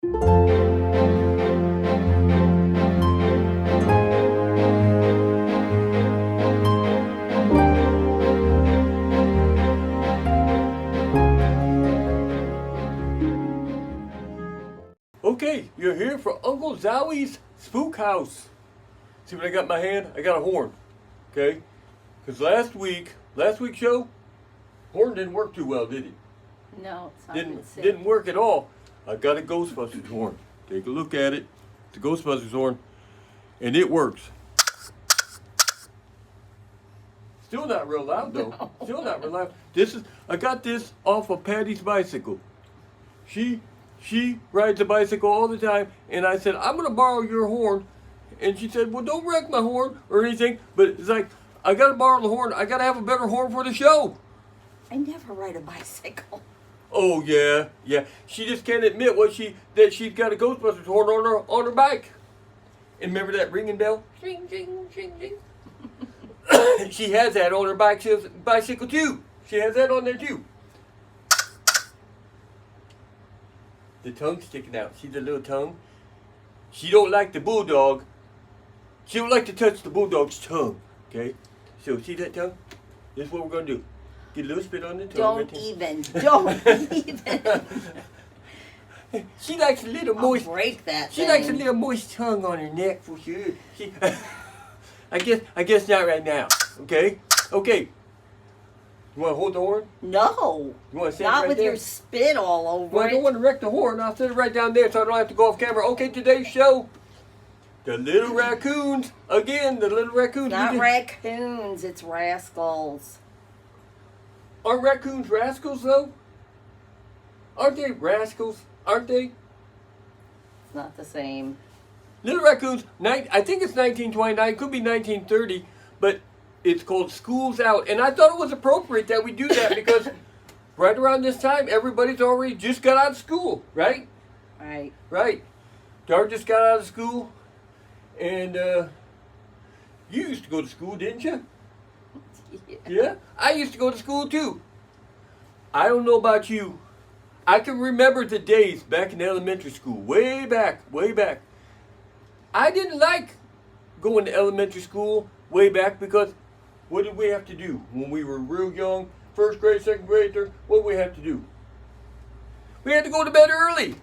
Okay, you're here for Uncle Zowie's Spook House. See what I got in my hand? I got a horn. Okay? Because last week's show, horn didn't work too well, did it? No, it's not. Didn't work at all. I got a Ghostbusters horn. Take a look at it. It's a Ghostbusters horn. And it works. Still not real loud though. No. Still not real loud. I got this off of Patty's bicycle. She rides a bicycle all the time, and I said, I'm gonna borrow your horn. And she said, well, don't wreck my horn or anything, but it's like, I gotta borrow the horn. I gotta have a better horn for the show. I never ride a bicycle. Oh yeah. She just can't admit that she's got a Ghostbusters horn on her bike. And remember that ringing bell? Ding, ding, ding, ding. She has that on her bicycle too. She has that on there too. The tongue sticking out. See the little tongue? She don't like the bulldog. She don't like to touch the bulldog's tongue. Okay? So see that tongue? This is what we're gonna do. Get a little spit on the tongue. Don't even. She likes a little moist. I'll break that. She likes a little moist tongue on her neck for sure. I guess not right now. Okay? Okay. You want to hold the horn? No. You want to stand not right with there? your spit all over Well, I don't want to wreck the horn. I'll set it right down there so I don't have to go off camera. Okay, today's show. The little raccoons. Again, the little raccoons. Not raccoons, it's rascals. Aren't raccoons rascals, though? Aren't they rascals? Aren't they? It's not the same. Little raccoons, I think it's 1929, could be 1930, but it's called School's Out. And I thought it was appropriate that we do that because right around this time, everybody's already just got out of school, right? Right. Right. Dar just got out of school, and you used to go to school, didn't you? Yeah? I used to go to school too. I don't know about you. I can remember the days back in elementary school, way back. I didn't like going to elementary school way back because what did we have to do when we were real young? First grade, second grade, third, what did we have to do? We had to go to bed early.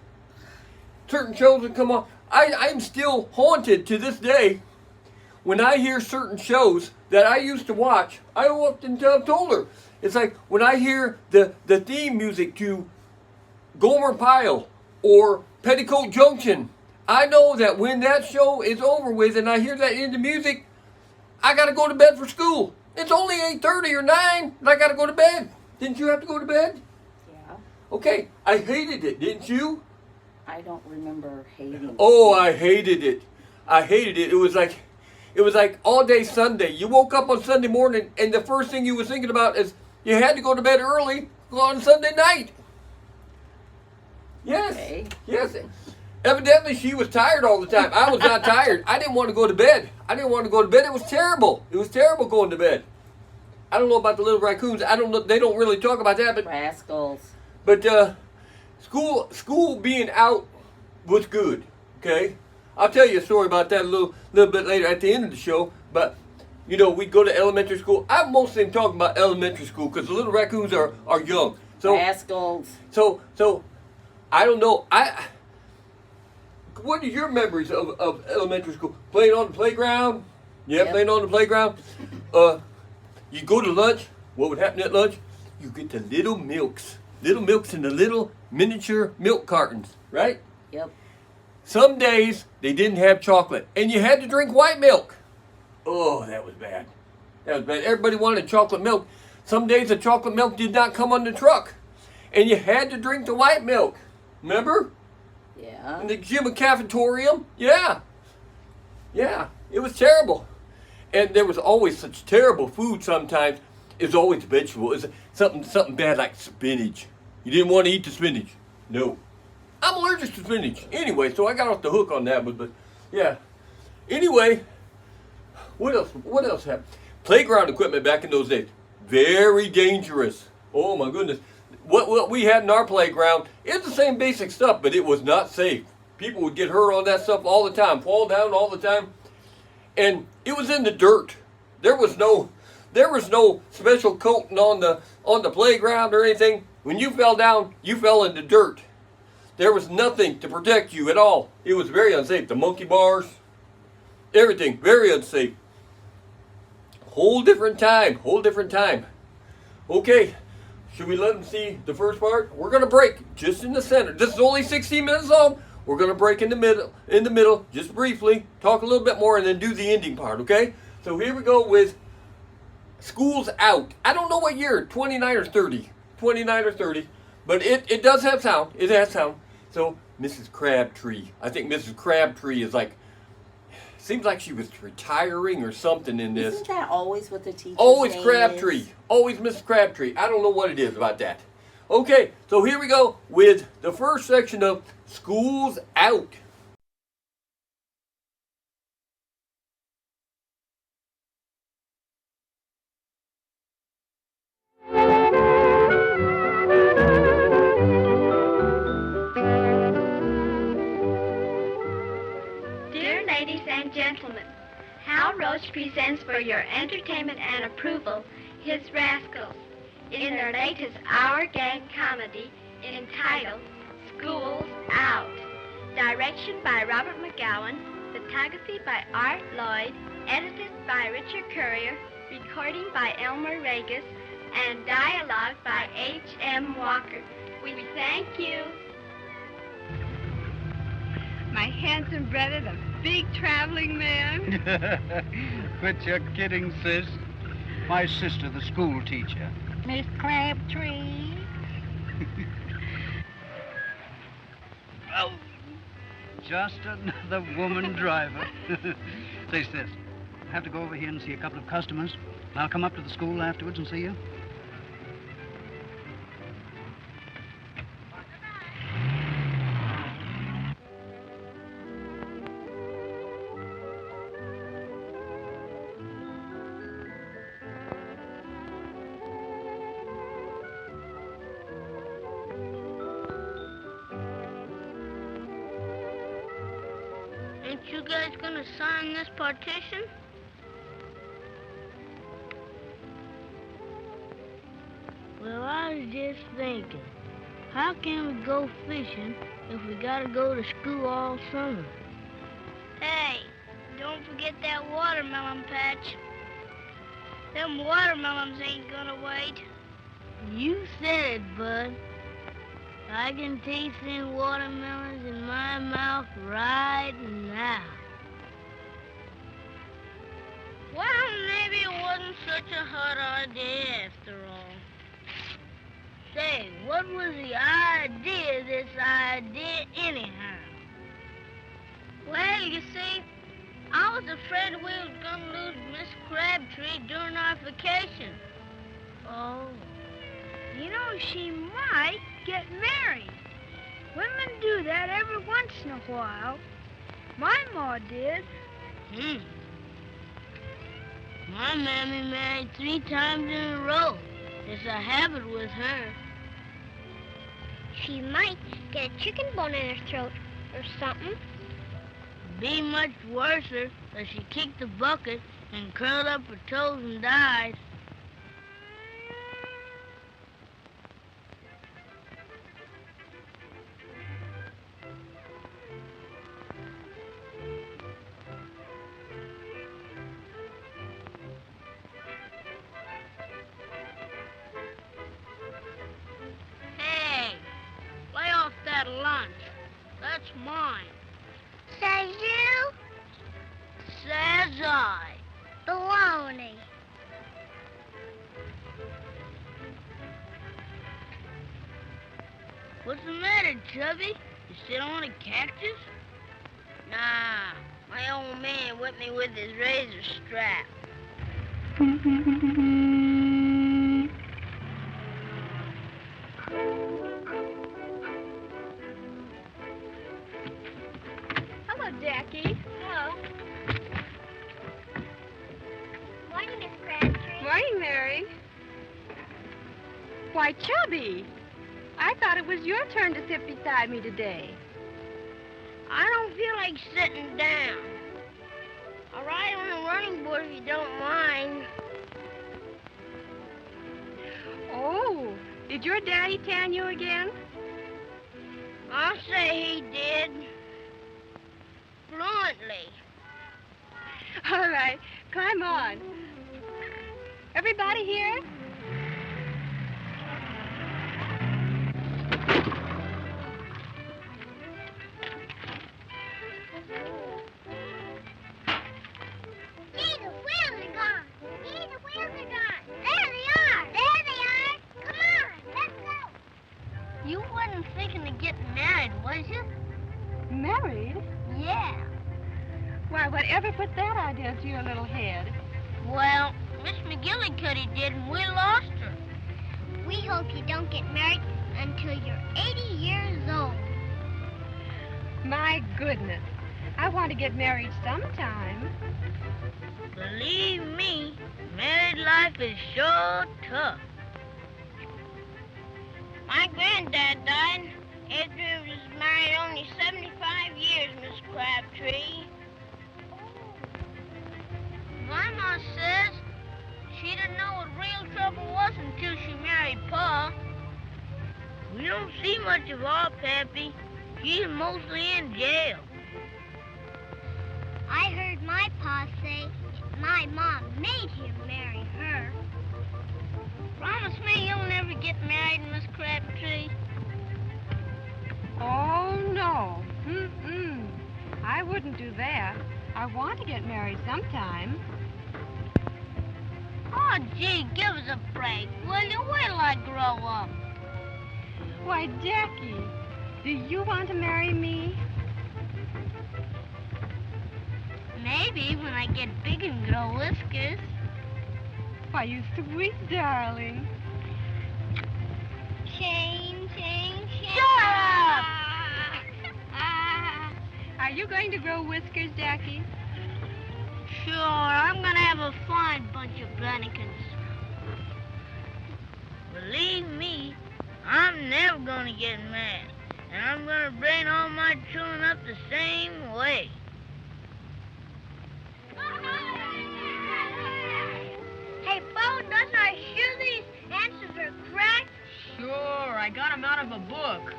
Certain shows would come on. I'm still haunted to this day when I hear certain shows that I used to watch. I often told her, it's like when I hear the theme music to Gomer Pyle or Petticoat Junction, I know that when that show is over with and I hear that in the music, I got to go to bed for school. It's only 8:30 or 9 and I got to go to bed. Didn't you have to go to bed? Yeah. Okay, I hated it, didn't you? I don't remember hating it. Oh, I hated it. It was like all day Sunday. You woke up on Sunday morning and the first thing you were thinking about is you had to go to bed early on Sunday night. Yes. Okay. Yes. Evidently, she was tired all the time. I was not tired. I didn't want to go to bed. It was terrible. It was terrible going to bed. I don't know about the little raccoons. I don't know. They don't really talk about that. But rascals. But school being out was good. Okay, I'll tell you a story about that a little bit later at the end of the show. But you know, we go to elementary school. I'm mostly talking about elementary school because the little raccoons are young. So rascals. So I don't know. What are your memories of elementary school? Playing on the playground? Yeah, yep. Playing on the playground. You go to lunch. What would happen at lunch? You get the little milks in the little miniature milk cartons, right? Yep. Some days they didn't have chocolate, and you had to drink white milk. Oh, that was bad. Everybody wanted chocolate milk. Some days the chocolate milk did not come on the truck, and you had to drink the white milk. Remember? Yeah. In the gym and cafeteria? Yeah. It was terrible. And there was always such terrible food sometimes. It was always vegetable. It was something bad like spinach. You didn't want to eat the spinach. No. I'm allergic to spinach. Anyway, so I got off the hook on that one, but yeah. Anyway, what else happened? Playground equipment back in those days. Very dangerous. Oh my goodness. What we had in our playground, it's the same basic stuff, but it was not safe. People would get hurt on that stuff all the time, fall down all the time. And it was in the dirt. There was no special coating on the playground or anything. When you fell down, you fell in the dirt. There was nothing to protect you at all. It was very unsafe. The monkey bars, everything, very unsafe. Whole different time. Okay, should we let them see the first part? We're gonna break just in the center. This is only 16 minutes long. We're gonna break in the middle, just briefly, talk a little bit more, and then do the ending part. Okay? So here we go with School's Out. I don't know what year, 29 or 30, but it does have sound. It has sound. So Mrs. Crabtree. I think Mrs. Crabtree is like. Seems like she was retiring or something in this. Isn't that always what the teacher's Always name Crabtree. is? Always Mrs. Crabtree. I don't know what it is about that. Okay, so here we go with the first section of School's Out. Dear ladies and gentlemen, Hal Roach presents for your entertainment and approval his Rascals in their latest hour gag comedy entitled School's Out. Direction by Robert McGowan, photography by Art Lloyd, edited by Richard Currier, recording by Elmer Regis, and dialogue by H.M. Walker. We thank you. My handsome brother, the big traveling man. Quit your kidding, sis. My sister, the school teacher. Miss Crabtree. Oh, just another woman driver. Say, sis, I have to go over here and see a couple of customers. I'll come up to the school afterwards and see you. Ain't you guys gonna sign this partition? Well, I was just thinking, how can we go fishing if we gotta go to school all summer? Hey, don't forget that watermelon patch. Them watermelons ain't gonna wait. You said it, Bud. I can taste them watermelons in my mouth right now. Well, maybe it wasn't such a hot idea after all. Say, what was the idea of this idea anyhow? Well, you see, I was afraid we was gonna lose Miss Crabtree during our vacation. Oh, You know, she might get married. Women do that every once in a while. My ma did. My mammy married 3 times in a row. It's a habit with her. She might get a chicken bone in her throat or something. Be much worser if she kicked the bucket and curled up her toes and died. Hey, lay off that lunch. That's mine. Say you? Says I. Baloney. What's the matter, Chubby? You sit on a cactus? Nah, my old man whipped me with his razor strap. Hello, Jackie. Hello. Morning, Miss Crabtree. Morning, Mary. Why, Chubby, I thought it was your turn to sit beside me today. I don't feel like sitting down. I'll ride on the running board if you don't mind. Oh, did your daddy tan you again? I'll say he did. Fluently. All right, climb on. Everybody here? Gee, the wheels are gone. Gee, the wheels are gone. There they are. There they are. Come on, let's go. You wasn't thinking of getting married, was you? Married? Yeah. Why, whatever put that idea into your little head? Well, Miss McGillicuddy did, and we lost her. We hope you don't get married until you're 80 years old. My goodness. I want to get married sometime. Believe me, married life is sure tough. My granddad died after he was married only 75 years, Miss Crabtree. My ma says she didn't know what real trouble was until she married Pa. We don't see much of our Pappy. He's mostly in jail. I heard my pa say my mom made him marry her. Promise me you'll never get married, Miss Crabtree. Oh, no. Mm-mm. I wouldn't do that. I want to get married sometime. Oh, gee, give us a break, will you? Wait till I grow up. Why, Jackie, do you want to marry me? Maybe when I get big and grow whiskers. Why, you sweet darling. Chain, chain, chain. Shut up! Are you going to grow whiskers, Jackie? Sure, I'm gonna have a fine bunch of Brannikins. Believe me, I'm never gonna get mad. And I'm gonna bring all my children up the same way. Hey, Bo, doesn't our Shirley's answers are correct? Sure, I got 'em out of a book.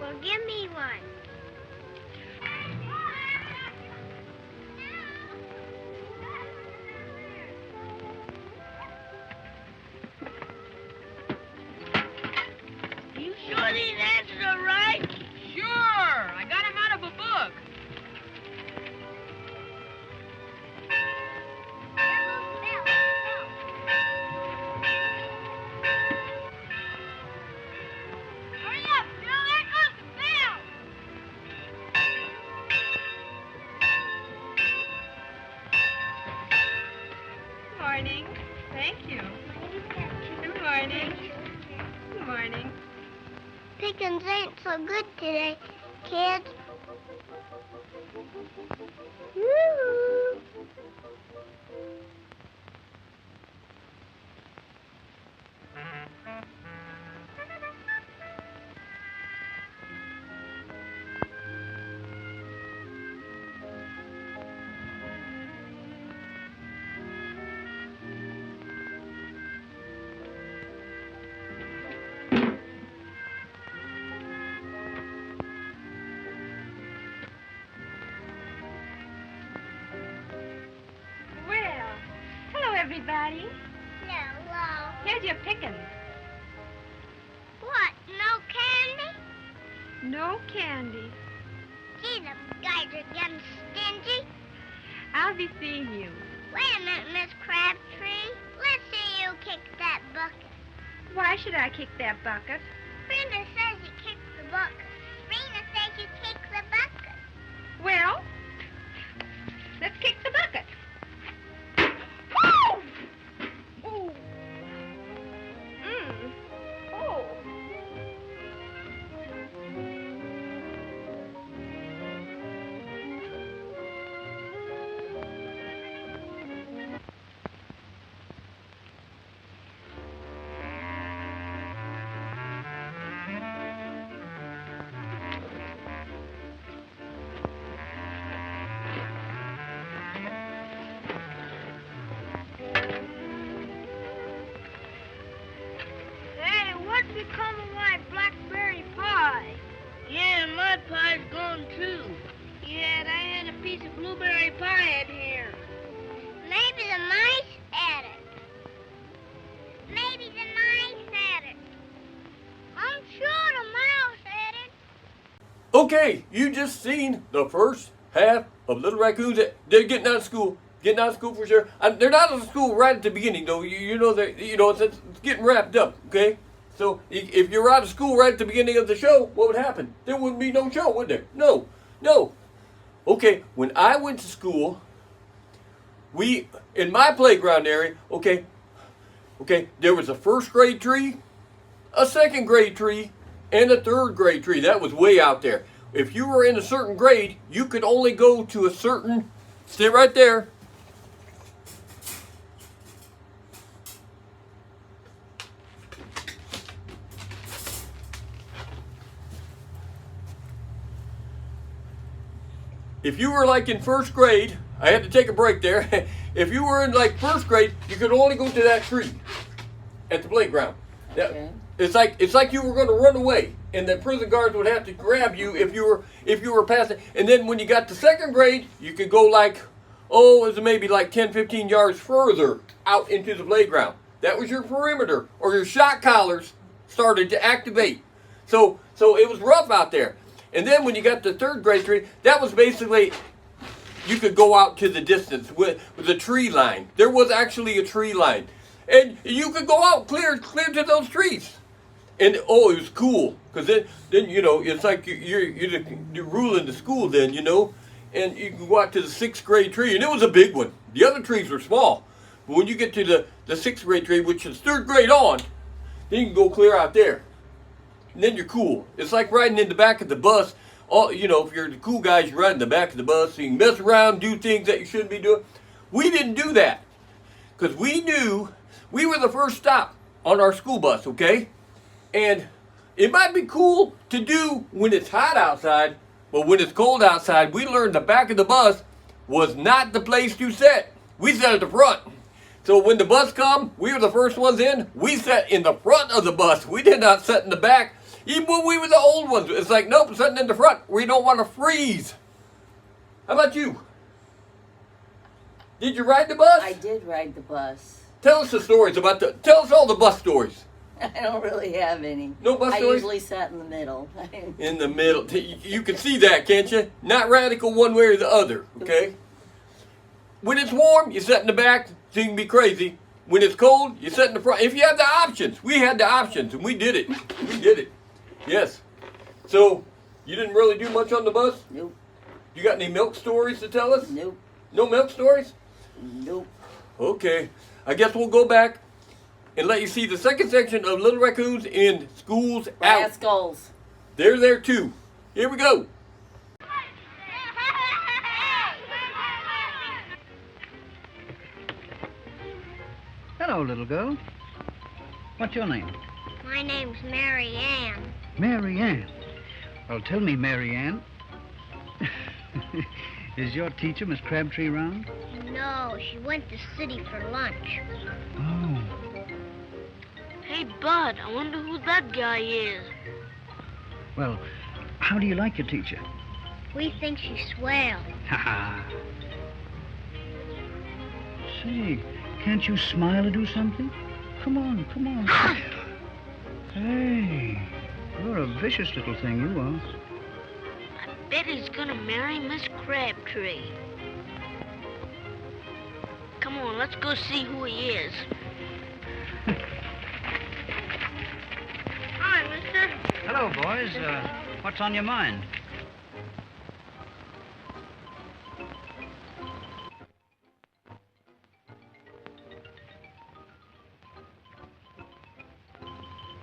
Well, give me one. You sure these answers are right? Sure, I got 'em out of a book. Hurry up, Bill, there goes the bell. Good morning. Thank you. Good morning. Good morning. Pickings ain't so good today, kids. Woo! Well, hello, everybody. Hello. Here's your pickings. What, no candy? No candy. Gee, them guys are getting stingy. I'll be seeing you. Wait a minute, Miss Crabtree. Let's see you kick that bucket. Why should I kick that bucket? Brenda says you kick the bucket. Rena says you kick the bucket. Well, let's kick the bucket. Ooh. Oh. blueberry pie in here. Maybe the mice ate it. Maybe the mice ate it. I'm sure the mouse ate it. Okay, you just seen the first half of Little Raccoons. They're getting out of school. Getting out of school for sure. They're not out of school right at the beginning, though. You know that it's getting wrapped up. Okay, so if you're out of school right at the beginning of the show, what would happen? There wouldn't be no show, would there? No. Okay, when I went to school, in my playground area. Okay, there was a first grade tree, a second grade tree, and a third grade tree. That was way out there. If you were in a certain grade, you could only go to a certain. Stay right there. If you were like in first grade, I had to take a break there. If you were in like first grade, you could only go to that tree at the playground. Okay. It's like you were going to run away, and the prison guards would have to grab you if you were past it. And then when you got to second grade, you could go like, it was maybe like 10, 15 yards further out into the playground. That was your perimeter, or your shot collars started to activate. So it was rough out there. And then when you got to third grade tree, that was basically, you could go out to the distance with a tree line. There was actually a tree line. And you could go out clear to those trees. And it was cool. Because then it's like you're ruling the school then, And you can go out to the sixth grade tree. And it was a big one. The other trees were small. But when you get to the sixth grade tree, which is third grade on, then you can go clear out there. And then you're cool. It's like riding in the back of the bus. If you're the cool guys, you ride in the back of the bus, so you can mess around, do things that you shouldn't be doing. We didn't do that. Because we knew we were the first stop on our school bus, okay? And it might be cool to do when it's hot outside, but when it's cold outside, we learned the back of the bus was not the place to sit. We sat at the front. So when the bus come, we were the first ones in. We sat in the front of the bus. We did not sit in the back. Even when we were the old ones, it's like, nope, sitting in the front. We don't want to freeze. How about you? Did you ride the bus? I did ride the bus. Tell us the stories tell us all the bus stories. I don't really have any. No bus I stories? usually sat in the middle. In the middle. You can see that, can't you? Not radical one way or the other, okay? When it's warm, you sit in the back, so you can be crazy. When it's cold, you sit in the front. If you have the options. We had the options, and we did it. We did it. Yes. So, you didn't really do much on the bus? Nope. You got any milk stories to tell us? Nope. No milk stories? Nope. Okay. I guess we'll go back and let you see the second section of Little Raccoons in Schools Out. Rascals. They're there too. Here we go. Hello, little girl. What's your name? My name's Mary Ann. Mary Ann. Well, tell me, Mary Ann. Is your teacher, Miss Crabtree, around? No, she went to city for lunch. Oh. Hey, Bud, I wonder who that guy is. Well, how do you like your teacher? We think she's swell. Ha ha. Say, can't you smile or do something? Come on, come on. Hey, you're a vicious little thing, you are. I bet he's gonna marry Miss Crabtree. Come on, let's go see who he is. Hi, mister. Hello, boys. What's on your mind?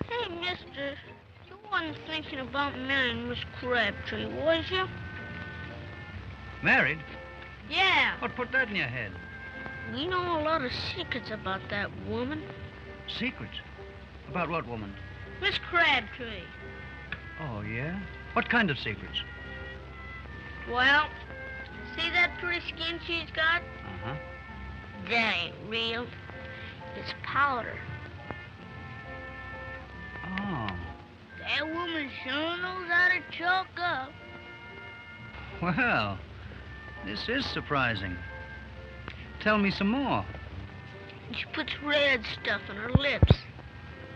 Hey, mister, you weren't thinking about marrying Miss Crabtree, was you? Married? Yeah. What put that in your head? We know a lot of secrets about that woman. Secrets? About what woman? Miss Crabtree. Oh, yeah? What kind of secrets? Well, see that pretty skin she's got? Uh-huh. That ain't real. It's powder. Oh. That woman sure knows how to chalk up. Well, This is surprising. Tell me some more. She puts red stuff on her lips.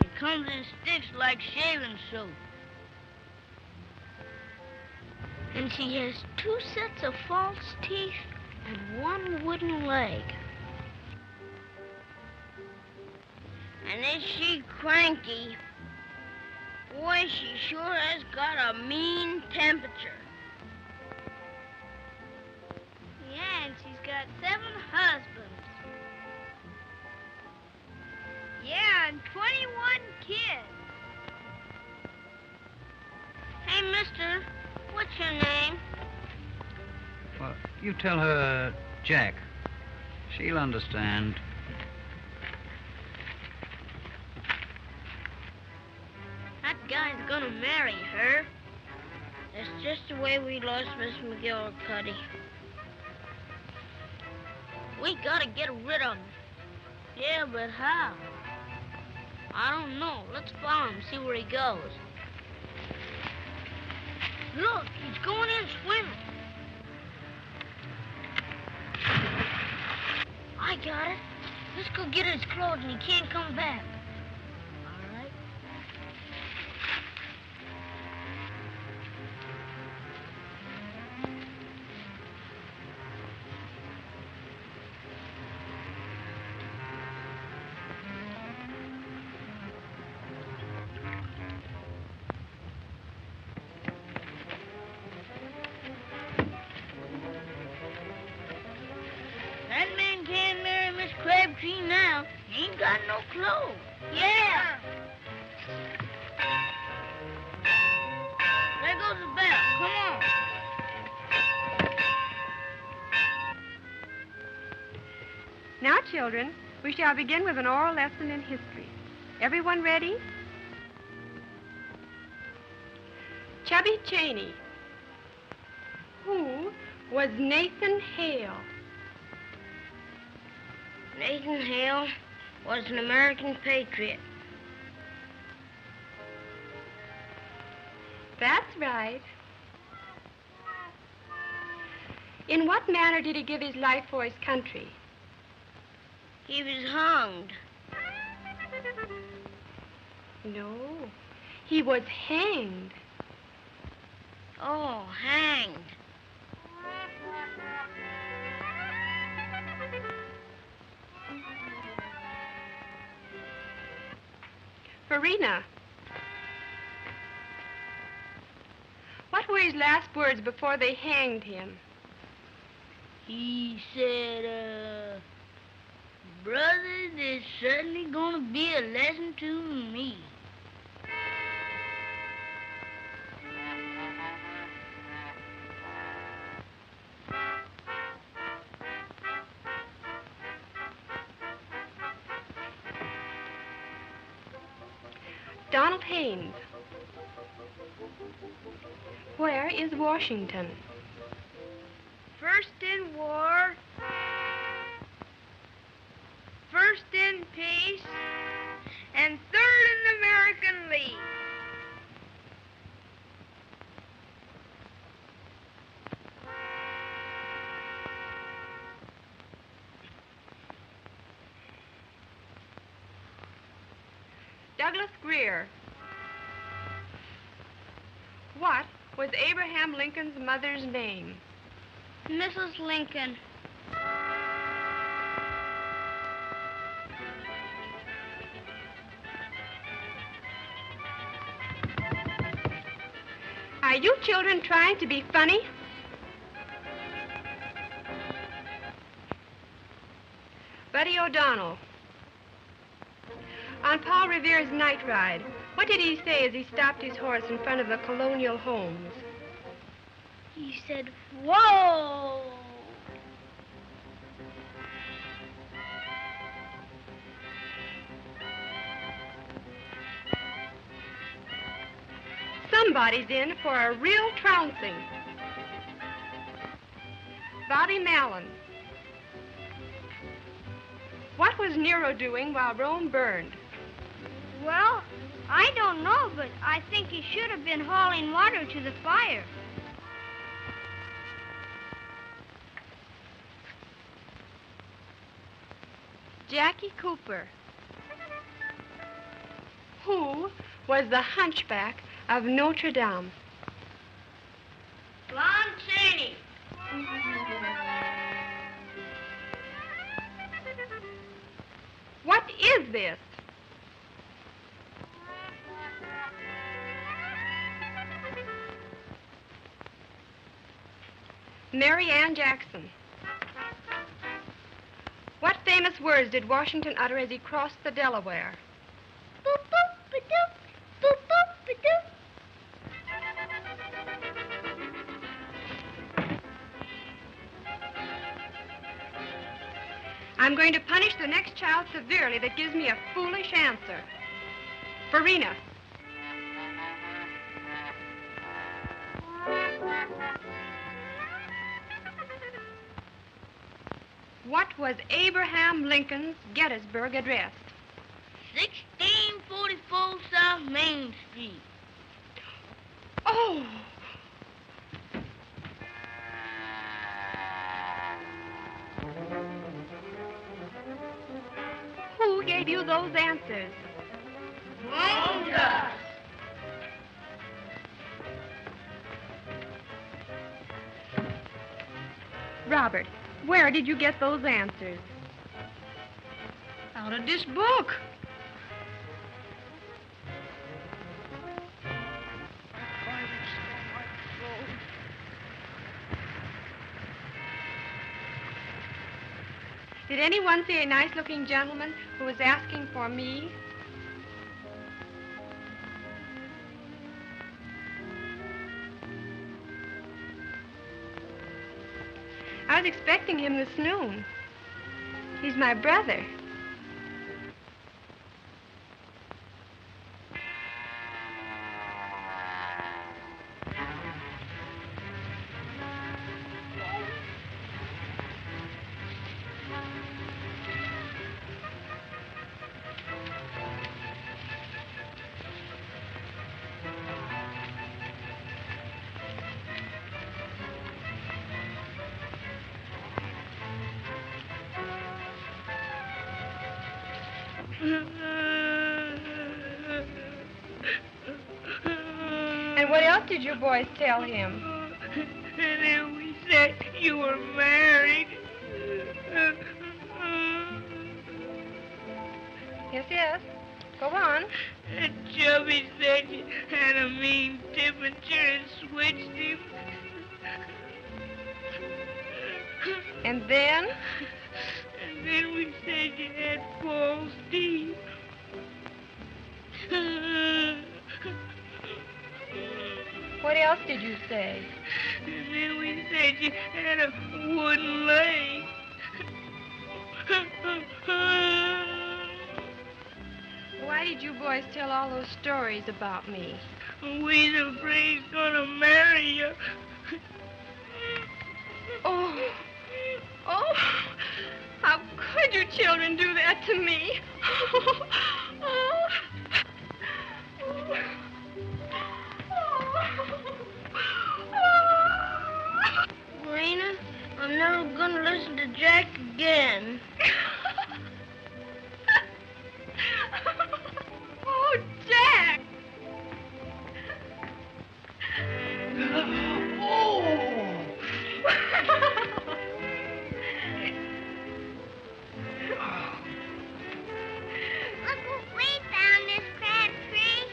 It comes in sticks like shaving soap. And she has 2 sets of false teeth and 1 wooden leg. And is she cranky? Boy, she sure has got a mean temperature. Yeah, and she's got 7 husbands. Yeah, and 21 kids. Hey, mister, what's your name? Well, you tell her Jack. She'll understand. That guy's gonna marry her. That's just the way we lost Miss McGillicuddy. We gotta get rid of him. Yeah, but how? I don't know. Let's follow him, see where he goes. Look, he's going in swimming. I got it. Let's go get his clothes and he can't come back. All right. That man can't marry Miss Crabtree now. He ain't got no clothes. Yeah. There goes the bell. Come on. Now, children, we shall begin with an oral lesson in history. Everyone ready? Chubby Cheney. Who was Nathan Hale? Nathan Hale was an American patriot. That's right. In what manner did he give his life for his country? He was hanged. No, he was hanged. Oh, hanged. Farina. What were his last words before they hanged him? He said, brother, there's certainly gonna be a lesson to me. Donald Haynes. Where is Washington? First in war, first in peace, and third in the American League. Douglas Greer. What was Abraham Lincoln's mother's name? Mrs. Lincoln. Are you children trying to be funny? Buddy O'Donnell. On Paul Revere's night ride, what did he say as he stopped his horse in front of the colonial homes? He said, whoa! Somebody's in for a real trouncing. Bobby Mallon. What was Nero doing while Rome burned? Well, I don't know, but I think he should have been hauling water to the fire. Jackie Cooper. Who was the hunchback of Notre Dame? Lon Chaney. What is this? Mary Ann Jackson. What famous words did Washington utter as he crossed the Delaware? Boop, boop, ba-doop. Boop, boop, ba-doop. I'm going to punish the next child severely that gives me a foolish answer. Farina. What was Abraham Lincoln's Gettysburg Address? 1644 South Main Street. Oh! Who gave you those answers? Wonder. Robert, where did you get those answers? Out of this book. Did anyone see a nice-looking gentleman who was asking for me? I was expecting him this noon. He's my brother. And what else did you boys tell him? And then we said you were married. Yes, yes. Go on. And Chubby said you had a mean temperature and switched him. And then? And then we said you had false teeth. What else did you say? And then we said you had a wooden leg. Why did you boys tell all those stories about me? We's afraid he's gonna marry you. Oh, oh, how could you children do that to me? Oh. Lena, I'm never gonna listen to Jack again. Oh, Jack! Look what we found, Miss Crabtree.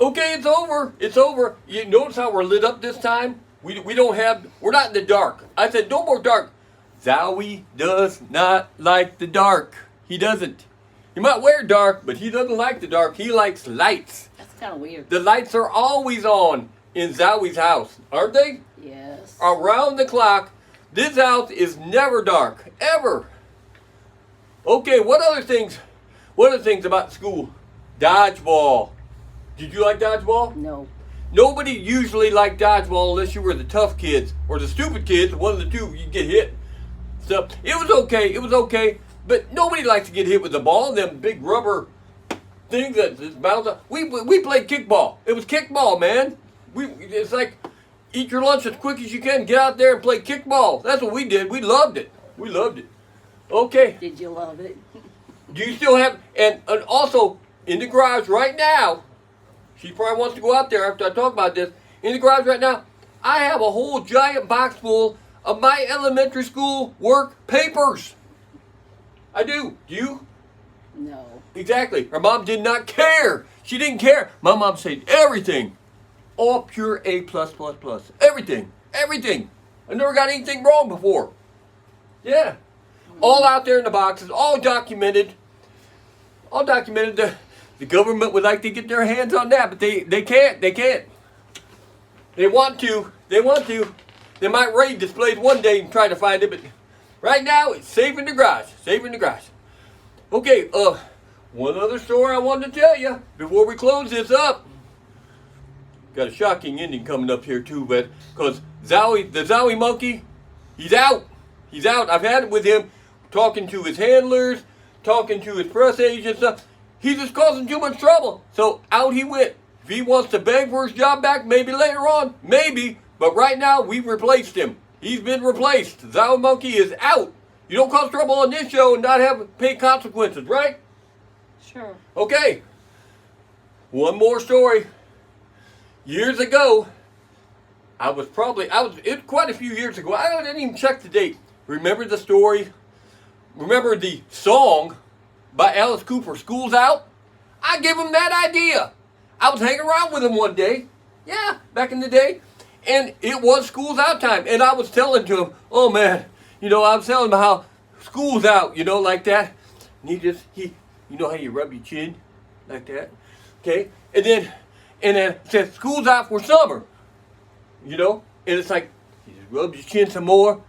Okay, it's over. It's over. You notice how we're lit up this time? We're not in the dark. I said no more dark. Zowie does not like the dark. He doesn't. He might wear dark, but he doesn't like the dark. He likes lights. That's kind of weird. The lights are always on in Zowie's house, aren't they? Yes. Around the clock. This house is never dark, ever. Okay, what other things about school? Dodgeball. Did you like dodgeball? No. Nobody usually liked dodgeball unless you were the tough kids or the stupid kids. One of the two, you get hit. So it was okay. It was okay. But nobody likes to get hit with the ball. Them big rubber things that bounce up. We played kickball. It was kickball, man. It's like eat your lunch as quick as you can. Get out there and play kickball. That's what we did. We loved it. We loved it. Okay. Did you love it? Do you still have, and also in the garage right now, she probably wants to go out there after I talk about this, in the garage right now, I have a whole giant box full of my elementary school work papers. I do. Do you? No. Exactly. Her mom did not care. She didn't care. My mom said everything. All pure A+++. Everything. Everything. I never got anything wrong before. Yeah. All out there in the boxes, all documented. All documented. The government would like to get their hands on that, but they can't. They can't. They want to. They want to. They might raid this place one day and try to find it, but right now it's safe in the garage. Safe in the garage. Okay, one other story I wanted to tell you before we close this up. Got a shocking ending coming up here too, but because Zowie, the Zowie monkey, he's out. He's out. I've had it with him, talking to his handlers, talking to his press agents. He's just causing too much trouble. So out he went. If he wants to beg for his job back, maybe later on, maybe. But right now, we've replaced him. He's been replaced. Zowie monkey is out. You don't cause trouble on this show and not have to pay consequences, right? Sure. Okay. One more story. Years ago, it quite a few years ago. I didn't even check the date. Remember the story? Remember the song by Alice Cooper, School's Out? I gave him that idea. I was hanging around with him one day. Yeah, back in the day. And it was school's out time. And I was telling to him, oh man, I was telling him how school's out, like that. And you know how you rub your chin? Like that. Okay? And then it says school's out for summer. And it's like, you just rub your chin some more.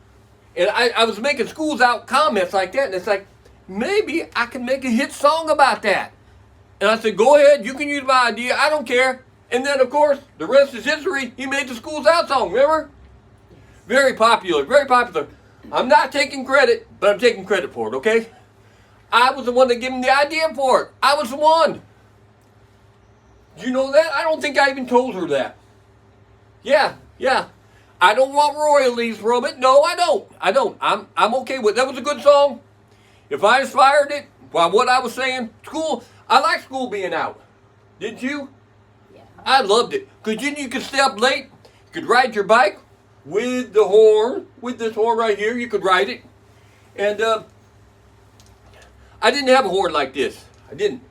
And I was making school's out comments like that. And it's like, maybe I can make a hit song about that. And I said, go ahead, you can use my idea, I don't care. And then, of course, the rest is history. He made the School's Out song, remember? Very popular, very popular. I'm not taking credit, but I'm taking credit for it, okay? I was the one that gave him the idea for it. I was the one. Do you know that? I don't think I even told her that. Yeah. I don't want royalties from it. No, I don't. I'm okay with it. That was a good song. If I inspired it by what I was saying, school, I like school being out. Didn't you? Yeah. I loved it. Because you could stay up late. You could ride your bike with the horn. With this horn right here, you could ride it. And I didn't have a horn like this. I didn't.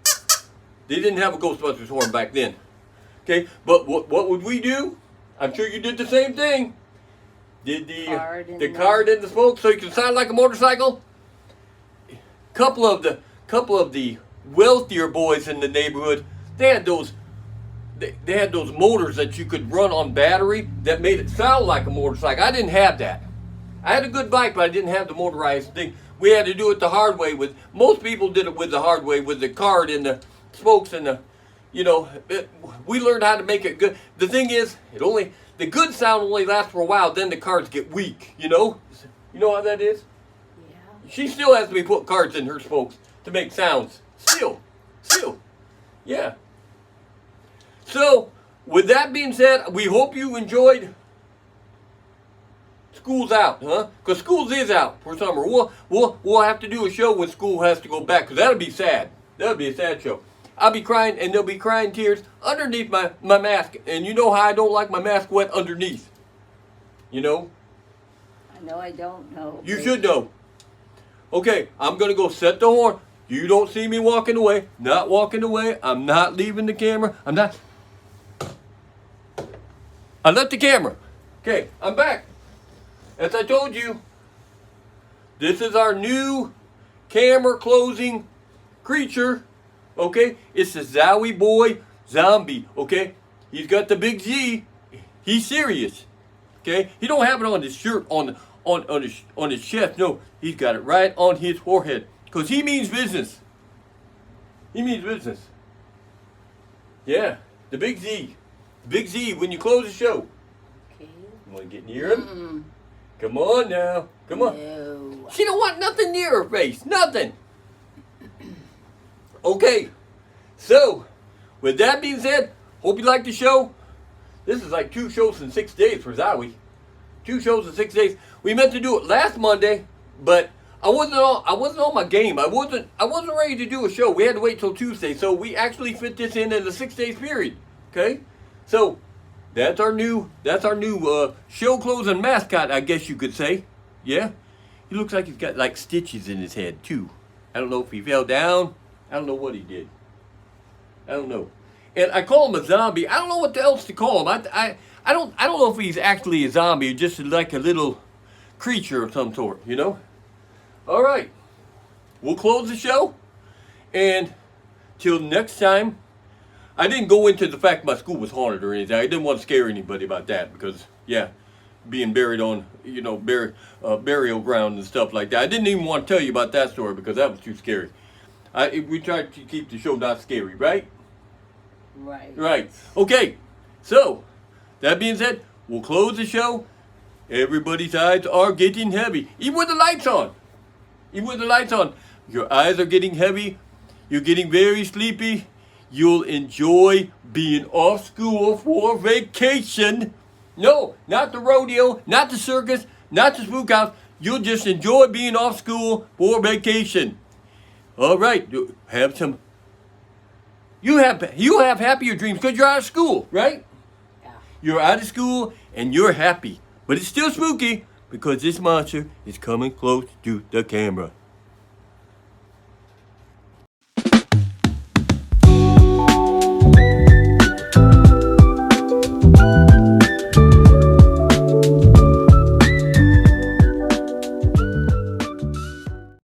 They didn't have a Ghostbusters horn back then. Okay, but what would we do? I'm sure you did the same thing. Did the card and the smoke so you could sound like a motorcycle? Couple of the wealthier boys in the neighborhood, they had those motors that you could run on battery that made it sound like a motorcycle. I didn't have that. I had a good bike, but I didn't have the motorized thing. We had to do it the hard way. Most people did it with the hard way, with the card and the spokes and the, we learned how to make it good. The thing is, the good sound only lasts for a while. Then the cards get weak. You know how that is. Yeah. She still has to be put cards in her spokes to make sounds. Still. Yeah. So, with that being said, we hope you enjoyed School's Out, huh? Because school is out for summer. We'll have to do a show when school has to go back, because that'll be sad. That'll be a sad show. I'll be crying, and there'll be crying tears underneath my mask. And you know how I don't like my mask wet underneath. I know I don't know. You should know. Okay, I'm going to go set the horn. You don't see me walking away. Not walking away. I'm not leaving the camera. I left the camera. Okay, I'm back. As I told you, this is our new camera closing creature. Okay, it's the Zowie boy zombie. Okay, he's got the big Z. He's serious. Okay, he don't have it on his shirt on his chest. No, he's got it right on his forehead. Because he means business. He means business. Yeah, the big Z. The big Z when you close the show. Okay. You want to get near him? Come on now. Come on. No. She don't want nothing near her face. Nothing. Okay. So, with that being said, hope you liked the show. This is like 2 shows in 6 days for Zowie. 2 shows in 6 days. We meant to do it last Monday, but I wasn't on my game. I wasn't ready to do a show. We had to wait till Tuesday, so we actually fit this in a 6 day period. Okay, so that's our new show closing mascot, I guess you could say. Yeah, he looks like he's got like stitches in his head too. I don't know if he fell down. I don't know what he did. I don't know. And I call him a zombie. I don't know what else to call him. I don't know if he's actually a zombie or just like a little creature of some sort, you know? All right. We'll close the show. And till next time, I didn't go into the fact my school was haunted or anything. I didn't want to scare anybody about that because, yeah, being buried on, you know, burial ground and stuff like that. I didn't even want to tell you about that story because that was too scary. We tried to keep the show not scary, right? Right. Right. Okay. So, that being said, we'll close the show. Everybody's eyes are getting heavy. Even with the lights on. Even with the lights on. Your eyes are getting heavy. You're getting very sleepy. You'll enjoy being off school for vacation. No, not the rodeo, not the circus, not the spook house. You'll just enjoy being off school for vacation. All right. Have some... You have happier dreams because you're out of school, right? Yeah. You're out of school and you're happy. But it's still spooky because this monster is coming close to the camera.